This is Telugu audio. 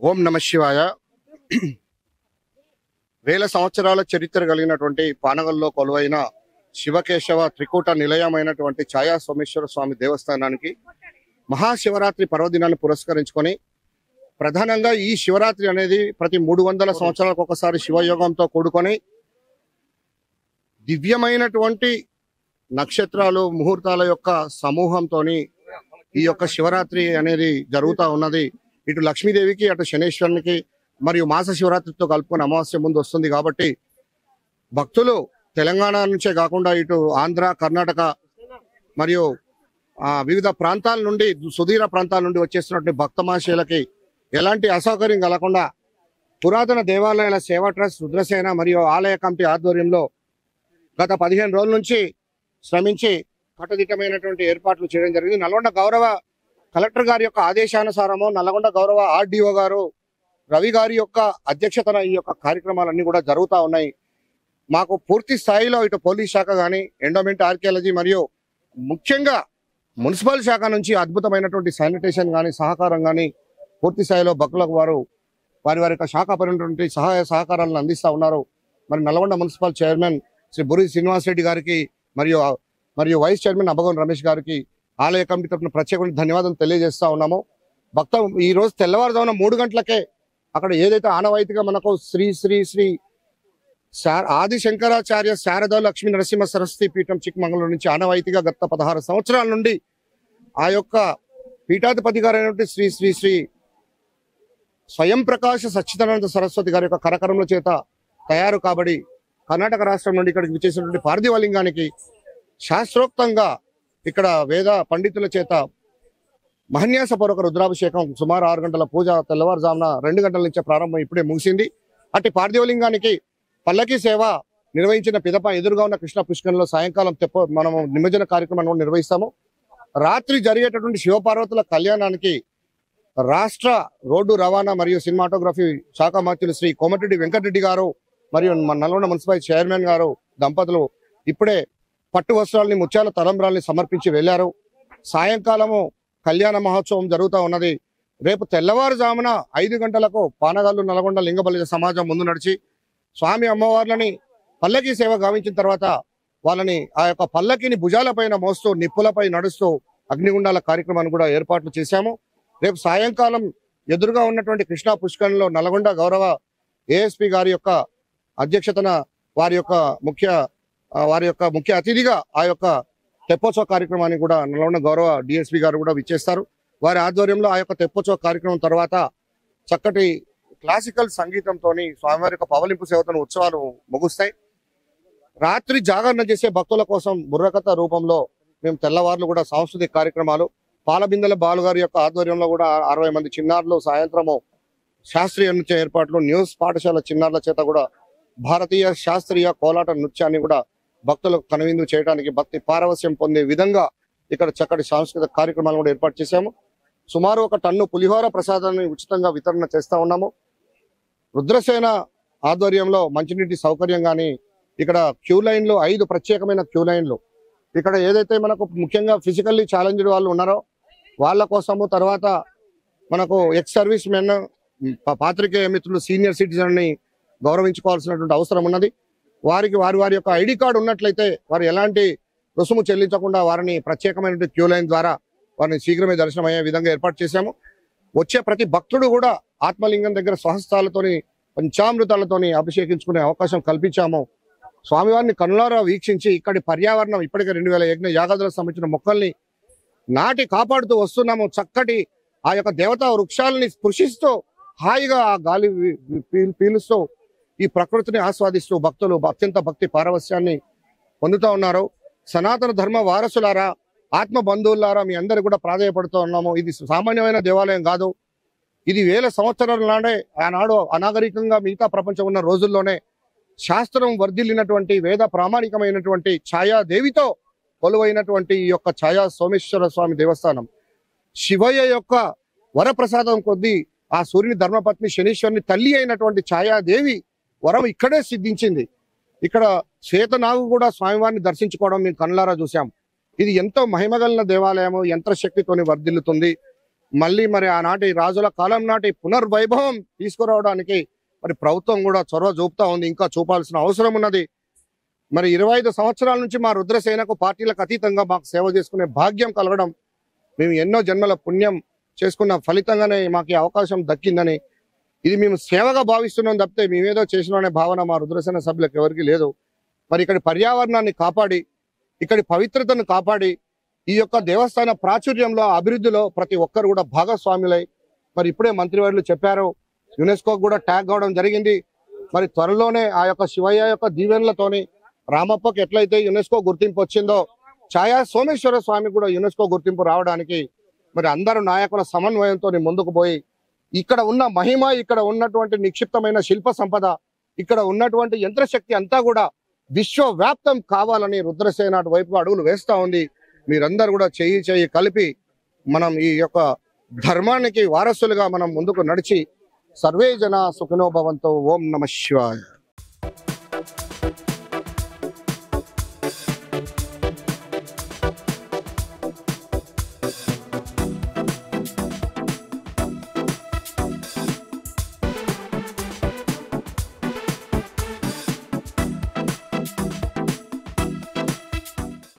ఓం నమ శివాయ. వేల సంవత్సరాల చరిత్ర కలిగినటువంటి పానగల్లో కొలువైన శివకేశవ త్రికూట నిలయమైనటువంటి ఛాయా సోమేశ్వర స్వామి దేవస్థానానికి మహాశివరాత్రి పర్వదినాన్ని పురస్కరించుకొని ప్రధానంగా ఈ శివరాత్రి అనేది ప్రతి 300 సంవత్సరాలకు ఒకసారి శివయోగంతో కూడుకొని దివ్యమైనటువంటి నక్షత్రాలు ముహూర్తాల యొక్క సమూహంతోని ఈ యొక్క శివరాత్రి అనేది జరుగుతూ ఉన్నది. ఇటు లక్ష్మీదేవికి అటు శనేశ్వరునికి మరియు మాస శివరాత్రితో కలుపుకొని అమావాస్య ముందు వస్తుంది కాబట్టి భక్తులు తెలంగాణ నుంచే కాకుండా ఇటు ఆంధ్ర, కర్ణాటక మరియు వివిధ ప్రాంతాల నుండి సుదూర ప్రాంతాల నుండి వచ్చేస్తున్నటువంటి భక్తమాశయులకి ఎలాంటి అసౌకర్యం కలగకుండా పురాతన దేవాలయాల సేవా ట్రస్ట్ రుద్రసేన మరియు ఆలయ కమిటీ ఆధ్వర్యంలో గత 15 రోజుల నుంచి శ్రమించి కట్టుదిట్టమైనటువంటి ఏర్పాట్లు చేయడం జరిగింది. నల్గొండ గౌరవ కలెక్టర్ గారి యొక్క ఆదేశానుసారము నల్గొండ గౌరవ ఆర్డీఓ గారు రవి గారి యొక్క అధ్యక్షతన ఈ యొక్క కార్యక్రమాలన్నీ కూడా జరుగుతూ ఉన్నాయి. మాకు పూర్తి స్థాయిలో ఇటు పోలీస్ శాఖ కానీ, ఎండోమెంట్, ఆర్కియాలజీ మరియు ముఖ్యంగా మున్సిపల్ శాఖ నుంచి అద్భుతమైనటువంటి శానిటేషన్ కానీ, సహకారం కానీ పూర్తి స్థాయిలో భక్తులకు వారి వారి యొక్క శాఖపరమైనటువంటి సహాయ సహకారాలను అందిస్తూ ఉన్నారు. మరి నల్గొండ మున్సిపల్ చైర్మన్ శ్రీ బురి శ్రీనివాస్ రెడ్డి గారికి మరియు వైస్ చైర్మన్ అబ్బగోన్ రమేష్ గారికి ఆలయ కమిటీ తరఫున ప్రత్యేకమైన ధన్యవాదాలు తెలియజేస్తా ఉన్నాము. ఈ రోజు తెల్లవారుజామున 3 గంటలకే అక్కడ ఏదైతే ఆనవాయితీగా మనకు శ్రీ శ్రీ శ్రీ ఆది శంకరాచార్య శారద లక్ష్మీ నరసింహ సరస్వతి పీఠం చిక్కమంగళూరు నుంచి ఆనవాయితీగా గత 16 సంవత్సరాల నుండి ఆ యొక్క పీఠాధిపతి గారైనటువంటి శ్రీ శ్రీ శ్రీ స్వయం ప్రకాశ సచ్చిదానంద సరస్వతి గారి యొక్క కరకరముల చేత తయారు కాబడి కర్ణాటక రాష్ట్రం నుండి ఇక్కడికి విచ్చేసినటువంటి పార్థివలింగానికి శాస్త్రోక్తంగా ఇక్కడ వేద పండితుల చేత మహన్యాసపూర్వక రుద్రాభిషేకం సుమారు 6 గంటల పూజ తెల్లవారుజామున 2 గంటల నుంచే ప్రారంభం ఇప్పుడే ముగిసింది. అట్టి పార్థివలింగానికి పల్లకి సేవ నిర్వహించిన పిదప ఎదురుగా ఉన్న కృష్ణ పుష్కరంలో సాయంకాలం మనము నిమజ్జన కార్యక్రమాన్ని నిర్వహిస్తాము. రాత్రి జరిగేటటువంటి శివపార్వతుల కళ్యాణానికి రాష్ట్ర రోడ్డు రవాణా మరియు సినిమాటోగ్రఫీ శాఖ మంత్రులు శ్రీ కోమటిరెడ్డి వెంకటరెడ్డి గారు మరియు నల్గొండ మున్సిపల్ చైర్మన్ గారు దంపతులు ఇప్పుడే పట్టు వస్త్రాలని, ముత్యాల తలంబ్రాల్ని సమర్పించి వెళ్లారు. సాయంకాలము కళ్యాణ మహోత్సవం జరుగుతూ ఉన్నది. రేపు తెల్లవారుజామున 5 గంటలకు పానగల్లు నల్గొండ లింగబలిజ సమాజం ముందు నడిచి స్వామి అమ్మవార్లని పల్లకి సేవ గావించిన తర్వాత వాళ్ళని ఆ యొక్క పల్లకిని భుజాలపైన మోస్తూ నిప్పులపై నడుస్తూ అగ్నిగుండాల కార్యక్రమాన్ని కూడా ఏర్పాట్లు చేశాము. రేపు సాయంకాలం ఎదురుగా ఉన్నటువంటి కృష్ణా పుష్కరంలో నల్గొండ గౌరవ ఏఎస్పీ గారి యొక్క అధ్యక్షతన వారి యొక్క ముఖ్య అతిథిగా ఆ యొక్క తెప్పోత్సవ కార్యక్రమాన్ని కూడా నల్గొండ గౌరవ డిఎస్పీ గారు కూడా విచ్చేస్తారు. వారి ఆధ్వర్యంలో ఆ యొక్క తెప్పోత్సవ కార్యక్రమం తర్వాత చక్కటి క్లాసికల్ సంగీతంతో స్వామివారి యొక్క పవలింపు సేవతను ఉత్సవాలు ముగుస్తాయి. రాత్రి జాగరణ చేసే భక్తుల కోసం బుర్రకథ రూపంలో మేము తెల్లవారులు కూడా సాంస్కృతిక కార్యక్రమాలు, పాలబిందెల బాలుగారి యొక్క ఆధ్వర్యంలో కూడా 60 మంది చిన్నారులు సాయంత్రము శాస్త్రీయ నృత్య ఏర్పాట్లు, న్యూస్ పాఠశాల చిన్నారుల చేత కూడా భారతీయ శాస్త్రీయ కోలాట నృత్యాన్ని కూడా భక్తులకు కనువిందు చేయడానికి భక్తి పారవస్యం పొందే విధంగా ఇక్కడ చక్కటి సాంస్కృతిక కార్యక్రమాలు కూడా ఏర్పాటు చేశాము. సుమారు 1 టన్ను పులిహోర ప్రసాదాన్ని ఉచితంగా వితరణ చేస్తా ఉన్నాము. రుద్రసేన ఆధ్వర్యంలో మంచినీటి సౌకర్యం కానీ, ఇక్కడ క్యూ లైన్లు 5 ప్రత్యేకమైన క్యూ లైన్లు, ఇక్కడ ఏదైతే మనకు ముఖ్యంగా ఫిజికల్లీ ఛాలెంజ్డ్ వాళ్ళు ఉన్నారో వాళ్ళ కోసము, తర్వాత మనకు ఎక్స్ సర్వీస్ మెన్, పాత్రికేయ మిత్రులు, సీనియర్ సిటిజన్ ని గౌరవించుకోవాల్సినటువంటి అవసరం ఉన్నది. వారికి వారి యొక్క ఐడి కార్డు ఉన్నట్లయితే వారు ఎలాంటి రుసుము చెల్లించకుండా వారిని ప్రత్యేకమైన క్యూ లైన్ ద్వారా వారిని శీఘ్రమే దర్శనం అయ్యే విధంగా ఏర్పాటు చేశాము. వచ్చే ప్రతి భక్తుడు కూడా ఆత్మలింగం దగ్గర స్వహస్తాలతోని, పంచామృతాలతోని అభిషేకించుకునే అవకాశం కల్పించాము. స్వామివారిని కనులారా వీక్షించి ఇక్కడి పర్యావరణం ఇప్పటికే 2000 యజ్ఞ యాగాదులకు సంబంధించిన మొక్కల్ని నాటి కాపాడుతూ వస్తున్నాము. చక్కటి ఆ యొక్క దేవతా వృక్షాలని స్పృశిస్తూ హాయిగా ఆ గాలి పీలుస్తూ ఈ ప్రకృతిని ఆస్వాదిస్తూ భక్తులు అత్యంత భక్తి పారవస్యాన్ని పొందుతూ ఉన్నారు. సనాతన ధర్మ వారసులారా, ఆత్మ బంధువులారా, మీ అందరు కూడా ప్రాధాయపడుతూ ఉన్నాము. ఇది సామాన్యమైన దేవాలయం కాదు. ఇది వేల సంవత్సరాల నాడే ఆనాడు అనాగరికంగా మిగతా ప్రపంచం ఉన్న రోజుల్లోనే శాస్త్రం వర్ధిల్లినటువంటి వేద ప్రామాణికమైనటువంటి ఛాయాదేవితో కొలువైనటువంటి ఈ యొక్క ఛాయా సోమేశ్వర స్వామి దేవస్థానం శివయ్య యొక్క వరప్రసాదం కొద్దీ ఆ సూర్యుని ధర్మపత్ని శనీశ్వరుని తల్లి అయినటువంటి ఛాయాదేవి వరం ఇక్కడే సిద్ధించింది. ఇక్కడ శ్వేతనాగు కూడా స్వామివారిని దర్శించుకోవడం మేము కళ్ళారా చూసాం. ఇది ఎంతో మహిమగలిగిన దేవాలయము, యంత్రశక్తితోని వర్ధిల్లుతుంది. మళ్ళీ మరి ఆనాటి రాజుల కాలం నాటి పునర్వైభవం తీసుకురావడానికి మరి ప్రభుత్వం కూడా చొరవ చూపుతా ఉంది, ఇంకా చూపాల్సిన అవసరం ఉన్నది. మరి 25 సంవత్సరాల నుంచి మా రుద్రసేనకు పార్టీలకు అతీతంగా మాకు సేవ చేసుకునే భాగ్యం కలగడం, మేము ఎన్నో జన్మల పుణ్యం చేసుకున్న ఫలితంగానే మాకు ఈ అవకాశం దక్కిందని, ఇది మేము సేవగా భావిస్తున్నాం తప్పితే మేమేదో చేసిన అనే భావన మా రుద్రసేన సభ్యులకు ఎవరికి లేదు. మరి ఇక్కడి పర్యావరణాన్ని కాపాడి, ఇక్కడి పవిత్రతను కాపాడి, ఈ యొక్క దేవస్థాన ప్రాచుర్యంలో అభివృద్ధిలో ప్రతి ఒక్కరు కూడా భాగస్వాములై, మరి ఇప్పుడే మంత్రివర్యులు చెప్పారు యునెస్కో కూడా ట్యాగ్ కావడం జరిగింది. మరి త్వరలోనే ఆ యొక్క శివయ్య యొక్క దీవెనలతోని రామప్పకి ఎట్లయితే యునెస్కో గుర్తింపు వచ్చిందో ఛాయా సోమేశ్వర స్వామి కూడా యునెస్కో గుర్తింపు రావడానికి మరి అందరు నాయకుల సమన్వయంతో ముందుకు పోయి, ఇక్కడ ఉన్న మహిమ, ఇక్కడ ఉన్నటువంటి నిక్షిప్తమైన శిల్ప సంపద, ఇక్కడ ఉన్నటువంటి యంత్రశక్తి అంతా కూడా విశ్వవ్యాప్తం కావాలని రుద్రసేన వైపు అడుగులు వేస్తా ఉంది. మీరందరూ కూడా చెయ్యి కలిపి మనం ఈ యొక్క ధర్మానికి వారసులుగా మనం ముందుకు నడిచి సర్వే జన సుఖినో భవంతో. ఓం నమః శివాయ.